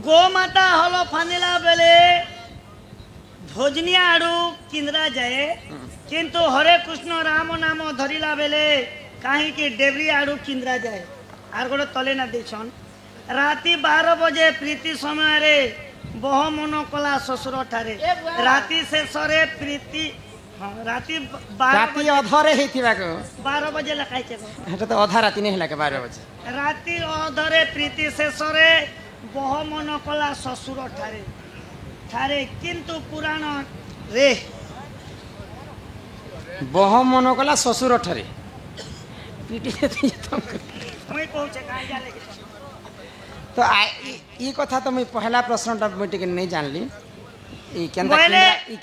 गोमाता हल फानिला बेले भोजनिया आड़ू किंद्रा जाए किंतु हरे कृष्ण राम नाम धरिला बेले कहीं की डेबरी आड़ू किंद्रा जाए आर गोटे तले ना देछन राति 12 बजे प्रीति समय रे बह मन कला ससुर ठारे राति शेष रे प्रीति राति 12 बजे लखाई तो अधा राति नहीं लगे 12 बजे राति अधरे प्रीति शेष रे बह मन कला ससुर ठारे ठारे किंतु पुराण रे बह मन कला ससुर ठारे तो ये कथा तो मैं पहला प्रश्नटा मुझे नहीं जानली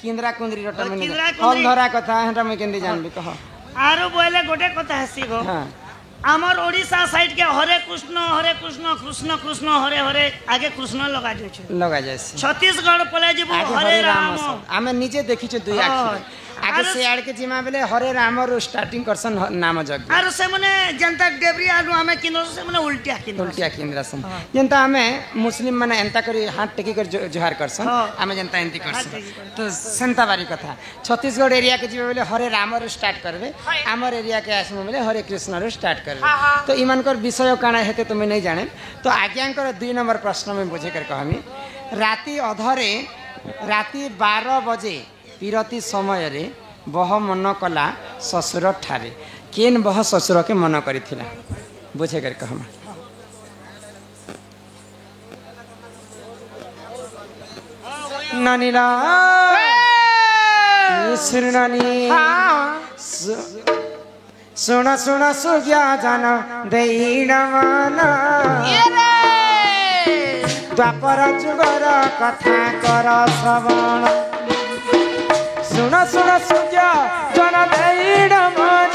किंद्रा कुंद्री हल धरा कथा हेटा मैं केंदी जानली कह आरो बोले गोटे कथा हसी गो आमर ओडिशा साइड के हरे कृष्ण कृष्ण कृष्ण हरे हरे आगे कृष्ण लगा जाए छत्तीसगढ़ पले जीवो हरे राम आमे निजे देखि छ दुई आखि आगे से आड़ के जिमा बेले हरे राम रो स्टार्टिंग करसन नाम जग आरो से मने जनता डेबरी आडू आमे किनो से मने उल्टिया किंद्रा सन जनता आमे मुस्लिम माने एंता करी हाथ टेकी कर जोहार करसन आमे जनता एंती करसन तो संता बारी कथा छत्तीसगढ़ एरिया के जिमा बेले हरे राम रो स्टार्ट करबे हमर एरिया के आसम बेले हरे कृष्ण रो स्टार्ट करबे तो ईमान कर विषय काना हेते तो मैं नहीं जाने तो आज्ञांकर 2 नंबर प्रश्न में बुझे कर कहमी राति अधरे राति 12 बजे पीरती समय रे बह मन कला ससुर ठारे केन बह ससुर के मन करिथिला बुझे कर कहम नानीला सुनानी सुन सुन सुज्ञा जान देईन मन द्वापर जुगर कथा कर श्रवण सुन सुन सुज्ञा जान देईन मन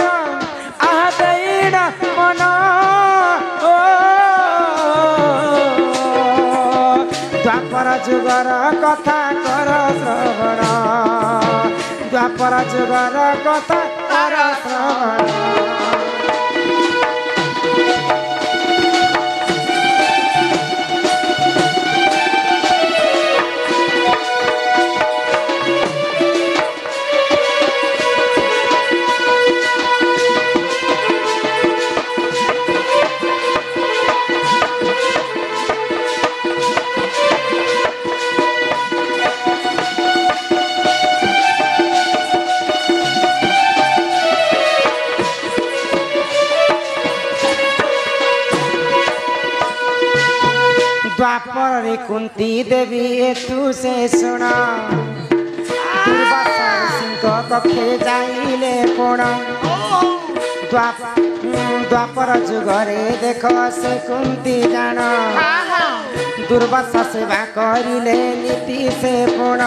आह देईन मन द्वापर जुगर कथा कर श्रवण द्वापर जुगर कथा कर श्रवण द्वापर रे कुंती देवी तू से सुना दुर्वासा सिंह कखे जाइले कोण द्वापर जुगरे देख से कुंती जान दुर्वासा सेवा करिले नीति से पूर्ण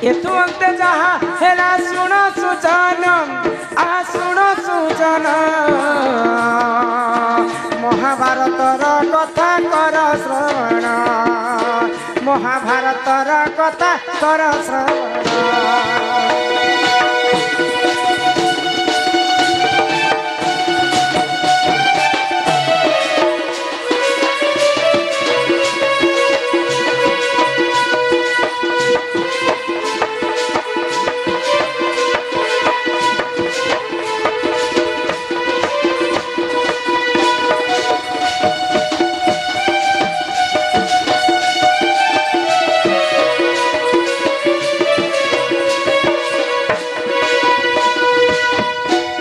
ये तू अंत जहा हेला सुन सुजन आ सुन सुजन महाभारतर कथा कर श्रवण महाभारतर कथा कर श्रवण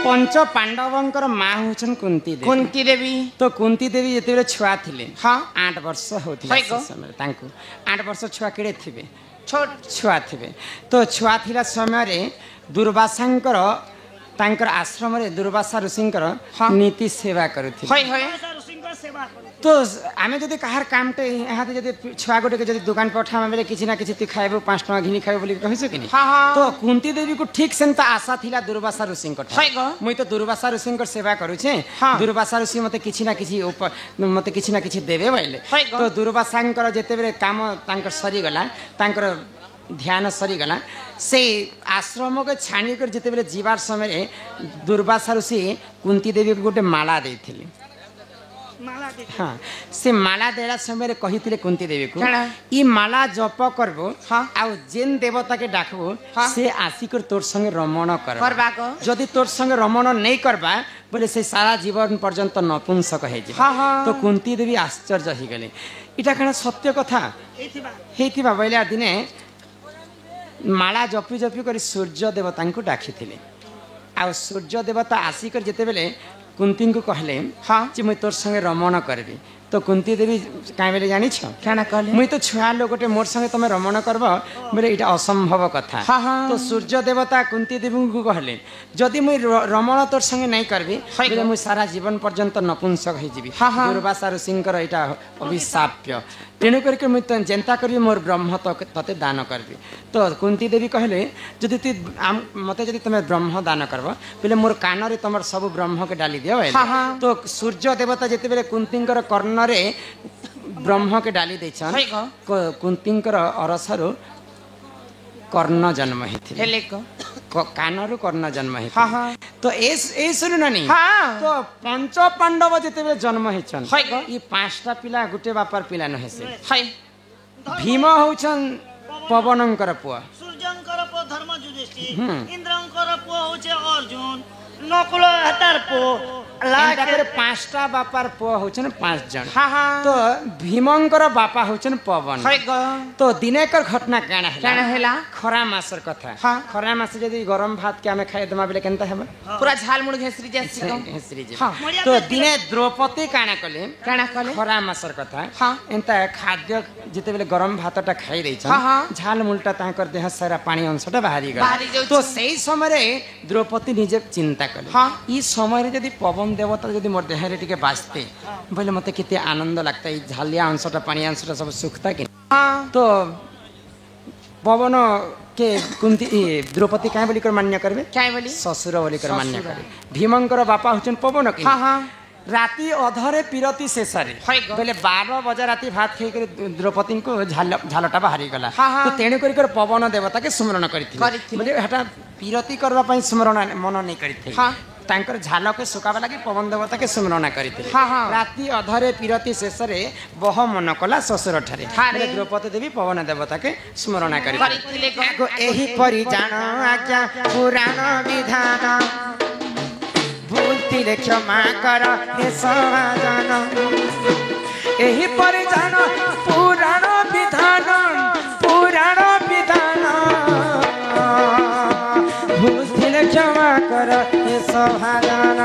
पंच पांडवंकर माँ होचन कुंती देवी तो कुंती देवी जेते छुआ थिले हाँ 8 वर्ष होथिला समय तांको 8 वर्ष छुआ केड़े थिबे छोट छुआ थिबे तो छुआ थिला समय रे दुर्वासांकर तांकर आश्रम रे दुर्वासा ऋषिंकर नीति सेवा करुथिले होय होय तो आमे जदि कहार कामटे हाथे जदि छुआ गोटे के जदि दुकान पर उठा बेले किछि ना किछि ती खाइबो 5 टका घिनी खाइबो बोली कहिसो कि नहीं तो कुंती देवी को ठीक सेंता आशा थिला दुर्वासा ऋषिंकर मुई तो दुर्वासा ऋषिंकर सेवा करू छे दुर्वासा ऋषि मते किछि ना किछि देबे बोले तो दुर्वासांकर जेते बेले काम तांकर सरी गला तांकर ध्यान सरी गला से आश्रम के छाणी कर जेते बेले जीवार समय दुर्वासा ऋषि कुंती देवी को गोटे माला देथिले ମାଳା ଦେଇଥିଲେ। हाँ से माला देला समय कही कुंती देवी को काणा? ई माला जप करबो आउ जेन देवता के डाकबो से आसिकर तोर संगे रमण करबा को जदि तोर संगे रमण नहीं करबा बोले से सारा जीवन पर्यंत नपुंसक है तो कुंती देवी आश्चर्य ही गले इटा कण सत्य कथा ହେଇଥିବା हेतिबा बैला दिने माला जपी जपी कर सूर्य देवता को डाकी आ सूर्य देवता आसिकर जिते बेले कुंती को कहले हाँ जी मुई तोर संगे रमण करबी तो कुंती देवी कहीं बेले जानी क्या कहले मुई तो छुआ लोग गोटे मोर संगे तुम रमण करब बोले इटा असंभव कथा तो सूर्य देवता कुंती देवी को कहले जदि मुई रमण तोर संगे नहीं करबी बोले मुई सारा जीवन पर्यंत नपुंसक हो जीवी दुर्वासा ऋषिंकर इटा अभिशाप्य तेणु करके मुई जेंता करबी मोर ब्रह्म तते दान करबी तो कुंती देवी कहले जदि तु मते जदि तुम ब्रह्म दान करब बोले मोर कान रे तुम सब ब्रह्म के डाली दियो तो सूर्य देवता जेते बेले कुंतींकर कर्ण रे ब्रह्म के डाली देछन कुंतींकर अरसरु कर्ण जन्म हेले कानरु कर्ण जन्म हे तो ए सुनु नानी तो पंच पांडव जेते बेले जन्म हेछन ई पांचटा पिला गुटे बापार पिला न हेसे भीम होछन पवनंकर पुआ ସୂର୍ଯ୍ୟଙ୍କର ପୁଅ ଧର୍ମ ଯୁଧିଷ୍ଠିର ଇନ୍ଦ୍ରଙ୍କର ପୁଅ ହଉଛି ଅର୍ଜୁନ ନକୁଳ ହାତାର ପୁଅ लास्ट पांचटा बापार पुआ होछन पांच जन तो भीमंकर बापा होछन पवन तो दिनेकर घटना काना हैला खरा मासर कथा खरा मास जदी गरम भात के हमें खाए दमा बेले केनता हेबे पूरा झाल मुड़ घेसरी जासी घेसरी जे तो दिने द्रौपदी काना कले खरा मासर कथा एंता खाद्य जते बेले गरम भातटा खाई दै छन झाल मुलटा ताकर देह सारा पानी अंशटा बाहरी गला तो सेही समय रे द्रौपदी निजे चिंता कले ई समय रे जदी पवन देवता जदि मोर देहरे टिके बाजते बोले मते किते आनंद लगता है झालिया अंशटा पानी अंशटा सब सुखता कि तो पवन के कुंती द्रौपदी काय बोली कर मान्य करबे काय बोली ससुर बोली कर मान्य करे भीमंकर बापा होचन पवन के राती अधरे पिरती शेषरे बोले 12 बजे राती भात खाई कर द्रौपदी को झालटा बाहरी गला तो तेणु कर पवन देवता के स्मरण करथि बोले हटा पिरती करबा पई स्मरण मन नहीं करथि तांकर झाल के सुकाबा लगी पवन देवता के स्मरण करते राति अधरे पिरती शेष बह मन कला ससुर ठारे द्रौपदी देवी पवन देवता के स्मरण करते परि जान आज्ञा पुराण विधान भूलती क्षमा कर हे समाजन एही परि जान पुराण विधान भूलती क्षमा कर हे समाजन